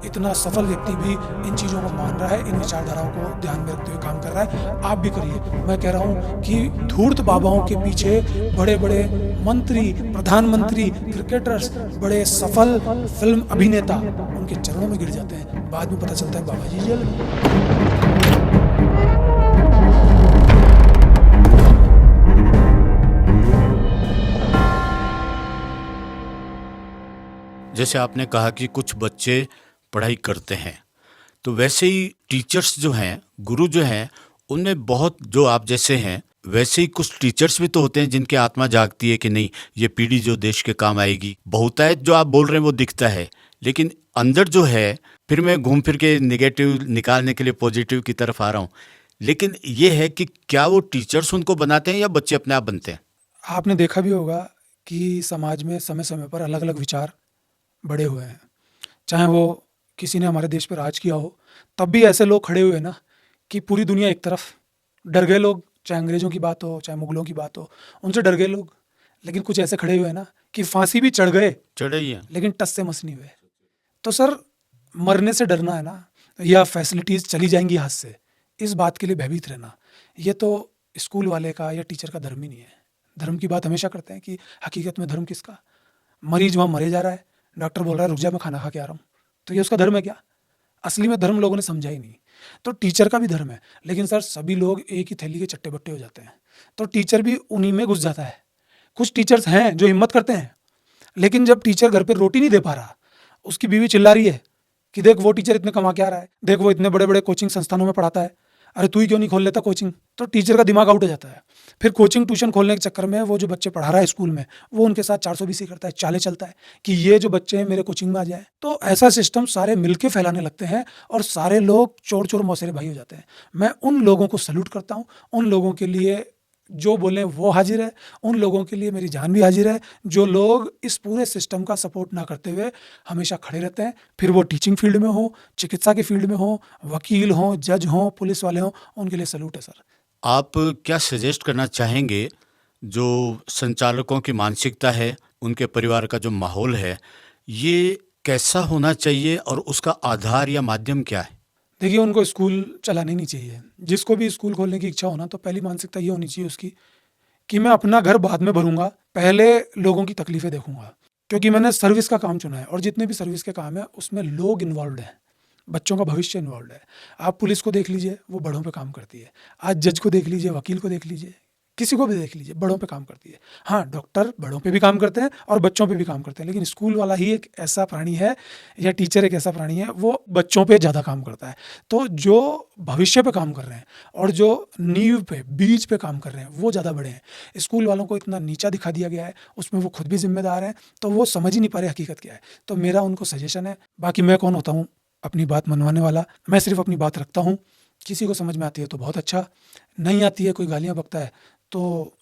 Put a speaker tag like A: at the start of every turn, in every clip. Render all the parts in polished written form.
A: इतना सफल व्यक्ति भी इन चीज़ों को मान रहा है, इन विचारधाराओं को ध्यान में रखते हुए काम कर रहा है। आप भी करिए। मैं कह रहा हूँ कि धूर्त बाबाओं के पीछे बड़े बड़े मंत्री, प्रधानमंत्री, क्रिकेटर्स, बड़े सफल फिल्म अभिनेता उनके चरणों में गिर जाते हैं, बाद में पता चलता है बाबा जी जेल में।
B: जैसे आपने कहा कि कुछ बच्चे पढ़ाई करते हैं, तो वैसे ही टीचर्स जो हैं, गुरु जो हैं, उनमें बहुत, जो आप जैसे हैं वैसे ही कुछ टीचर्स भी तो होते हैं जिनकी आत्मा जागती है कि नहीं, ये पीढ़ी जो देश के काम आएगी। बहुतायत जो आप बोल रहे हैं वो दिखता है, लेकिन अंदर जो है, फिर मैं घूम फिर के निगेटिव निकालने के लिए पॉजिटिव की तरफ आ रहा हूँ, लेकिन ये है कि क्या वो टीचर्स उनको बनाते हैं या बच्चे अपने आप बनते हैं?
A: आपने देखा भी होगा कि समाज में समय समय पर अलग अलग विचार बड़े हुए हैं। चाहे वो किसी ने हमारे देश पर राज किया हो, तब भी ऐसे लोग खड़े हुए ना कि पूरी दुनिया एक तरफ, डर गए लोग, चाहे अंग्रेज़ों की बात हो, चाहे मुगलों की बात हो, उनसे डर गए लोग। लेकिन कुछ ऐसे खड़े हुए हैं ना कि फांसी भी चढ़ गए,
B: चढ़े ही हैं।
A: लेकिन टस से मस नहीं हुए। तो सर, मरने से डरना है ना, या फैसिलिटीज़ चली जाएंगी हाथ से, इस बात के लिए भयभीत रहना, ये तो स्कूल वाले का या टीचर का धर्म ही नहीं है। धर्म की बात हमेशा करते हैं कि हकीकत में धर्म किसका? मरीज वहाँ मरे जा रहा है, डॉक्टर बोल रहा है रुक जा मैं खाना खा के आ रहा हूँ, तो ये उसका धर्म है क्या? असली में धर्म लोगों ने समझा ही नहीं। तो टीचर का भी धर्म है, लेकिन सर सभी लोग एक ही थैली के चट्टे बट्टे हो जाते हैं, तो टीचर भी उन्हीं में घुस जाता है। कुछ टीचर्स हैं जो हिम्मत करते हैं, लेकिन जब टीचर घर पे रोटी नहीं दे पा रहा, उसकी बीवी चिल्ला रही है कि देख वो टीचर इतने कमा के आ रहा है, देख वो इतने बड़े बड़े कोचिंग संस्थानों में पढ़ाता है, अरे तू ही क्यों नहीं खोल लेता कोचिंग? तो टीचर का दिमाग आउट हो जाता है। फिर कोचिंग ट्यूशन खोलने के चक्कर में वो जो बच्चे पढ़ा रहा है स्कूल में, वो उनके साथ 420 करता है, चाले चलता है कि ये जो बच्चे हैं मेरे कोचिंग में आ जाए। तो ऐसा सिस्टम सारे मिलके फैलाने लगते हैं और सारे लोग चोर चोर मौसेरे भाई हो जाते हैं। मैं उन लोगों को सल्यूट करता हूँ, उन लोगों के लिए जो बोले वो हाजिर है, उन लोगों के लिए मेरी जान भी हाजिर है, जो लोग इस पूरे सिस्टम का सपोर्ट ना करते हुए हमेशा खड़े रहते हैं। फिर वो टीचिंग फील्ड में हो, चिकित्सा की फील्ड में हो, वकील हो, जज हो, पुलिस वाले हो, उनके लिए सल्यूट है सर।
B: आप क्या सजेस्ट करना चाहेंगे, जो संचालकों की मानसिकता है, उनके परिवार का जो माहौल है, ये कैसा होना चाहिए और उसका आधार या माध्यम क्या है?
A: देखिए, उनको स्कूल चलानी नहीं चाहिए। जिसको भी स्कूल खोलने की इच्छा हो ना, तो पहली मानसिकता ये होनी चाहिए उसकी कि मैं अपना घर बाद में भरूंगा, पहले लोगों की तकलीफें देखूंगा। क्योंकि मैंने सर्विस का काम चुना है और जितने भी सर्विस के काम है उसमें लोग इन्वॉल्व हैं, बच्चों का भविष्य इन्वॉल्व है। आप पुलिस को देख लीजिए, वो बड़ों पे काम करती है। आज जज को देख लीजिए, वकील को देख लीजिए, किसी को भी देख लीजिए, बड़ों पे काम करती है। हाँ, डॉक्टर बड़ों पे भी काम करते हैं और बच्चों पे भी काम करते हैं, लेकिन स्कूल वाला ही एक ऐसा प्राणी है, या टीचर एक ऐसा प्राणी है, वो बच्चों पे ज़्यादा काम करता है। तो जो भविष्य पे काम कर रहे हैं और जो नींव पे, बीज पे काम कर रहे हैं, वो ज़्यादा बड़े हैं। स्कूल वालों को इतना नीचा दिखा दिया गया है, उसमें वो खुद भी जिम्मेदार हैं, तो वो समझ ही नहीं पा रहे हकीकत क्या है। तो मेरा उनको सजेशन है, बाकी मैं कौन होता हूँ अपनी बात मनवाने वाला? मैं सिर्फ अपनी बात रखता हूँ। किसी को समझ में आती है तो बहुत अच्छा, नहीं आती है, कोई गालियाँ बकता है तो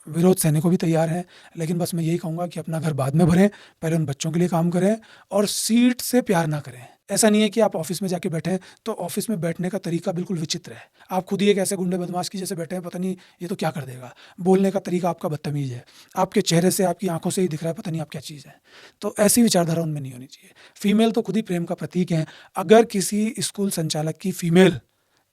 A: विरोध सहने को भी तैयार हैं। लेकिन बस मैं यही कहूँगा कि अपना घर बाद में भरें, पहले उन बच्चों के लिए काम करें और सीट से प्यार ना करें। ऐसा नहीं है कि आप ऑफिस में जाके बैठें तो ऑफिस में बैठने का तरीका बिल्कुल विचित्र है। आप खुद ही एक ऐसे गुंडे बदमाश की जैसे बैठे हैं, पता नहीं ये तो क्या कर देगा। बोलने का तरीका आपका बदतमीज़ है, आपके चेहरे से, आपकी आंखों से ही दिख रहा है पता नहीं आप क्या चीज़ है। तो ऐसी विचारधारा उनमें नहीं होनी चाहिए। फीमेल तो खुद ही प्रेम का प्रतीक है। अगर किसी स्कूल संचालक की फीमेल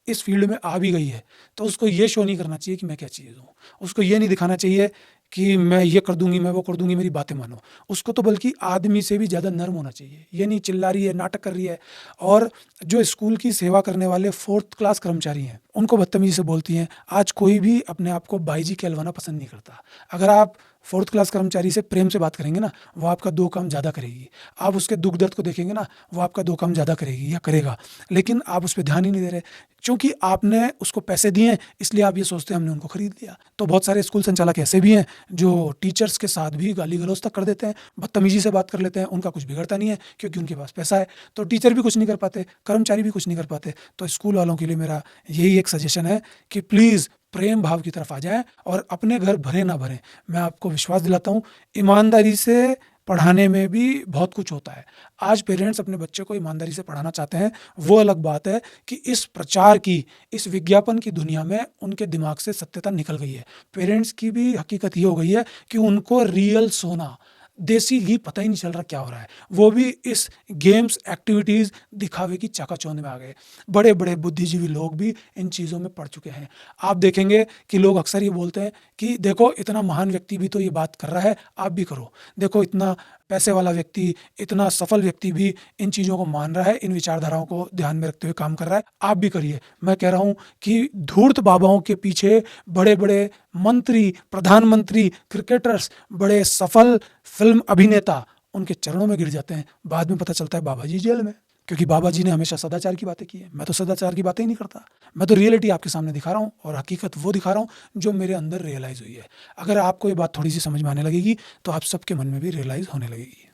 A: इस फील्ड में आ भी गई है तो उसको ये शो नहीं करना चाहिए कि मैं क्या चीज़ हूँ। उसको ये नहीं दिखाना चाहिए कि मैं ये कर दूंगी, मैं वो कर दूंगी, मेरी बातें मानो। उसको तो बल्कि आदमी से भी ज़्यादा नर्म होना चाहिए। ये नहीं चिल्ला रही है, नाटक कर रही है। और जो स्कूल की सेवा करने वाले 4th क्लास कर्मचारी हैं, उनको बदतमीजी से बोलती हैं। आज कोई भी अपने आप को बाई जी कहलवाना पसंद नहीं करता। अगर आप 4th क्लास कर्मचारी से प्रेम से बात करेंगे ना, वो आपका 2 काम ज़्यादा करेगी। आप उसके दुख दर्द को देखेंगे ना, वो आपका 2 काम ज़्यादा करेगी या करेगा। लेकिन आप उस पर ध्यान ही नहीं दे रहे, क्योंकि आपने उसको पैसे दिए, इसलिए आप ये सोचते हैं हमने उनको खरीद लिया। तो बहुत सारे स्कूल संचालक ऐसे भी हैं जो टीचर्स के साथ भी गाली गलौज तक कर देते हैं, बदतमीजी से बात कर लेते हैं। उनका कुछ बिगड़ता नहीं है क्योंकि उनके पास पैसा है। तो टीचर भी कुछ नहीं कर पाते, कर्मचारी भी कुछ नहीं कर पाते। तो स्कूल वालों के लिए मेरा यही एक सजेशन है कि प्लीज़ प्रेम भाव की तरफ आ जाएं और अपने घर भरे ना भरें। मैं आपको विश्वास दिलाता हूँ, ईमानदारी से पढ़ाने में भी बहुत कुछ होता है। आज पेरेंट्स अपने बच्चे को ईमानदारी से पढ़ाना चाहते हैं, वो अलग बात है कि इस प्रचार की, इस विज्ञापन की दुनिया में उनके दिमाग से सत्यता निकल गई है। पेरेंट्स की भी हकीकत ये हो गई है कि उनको रियल सोना, देसी घी पता ही नहीं चल रहा क्या हो रहा है, वो भी इस गेम्स एक्टिविटीज़ दिखावे की चाकाचौंध में आ गए। बड़े बड़े बुद्धिजीवी लोग भी इन चीज़ों में पड़ चुके हैं। आप देखेंगे कि लोग अक्सर ये बोलते हैं कि देखो इतना महान व्यक्ति भी तो ये बात कर रहा है, आप भी करो। देखो इतना पैसे वाला व्यक्ति, इतना सफल व्यक्ति भी इन चीज़ों को मान रहा है, इन विचारधाराओं को ध्यान में रखते हुए काम कर रहा है, आप भी करिए। मैं कह रहा हूँ कि धूर्त बाबाओं के पीछे बड़े बड़े मंत्री, प्रधानमंत्री, क्रिकेटर्स, बड़े सफल फिल्म अभिनेता उनके चरणों में गिर जाते हैं। बाद में पता चलता है बाबा जी जेल में, क्योंकि बाबा जी ने हमेशा सदाचार की बातें की है। मैं तो सदाचार की बातें ही नहीं करता, मैं तो रियलिटी आपके सामने दिखा रहा हूँ और हकीकत वो दिखा रहा हूँ जो मेरे अंदर रियलाइज़ हुई है। अगर आपको ये बात थोड़ी सी समझ में आने लगेगी तो आप सबके मन में भी रियलाइज़ होने लगेगी।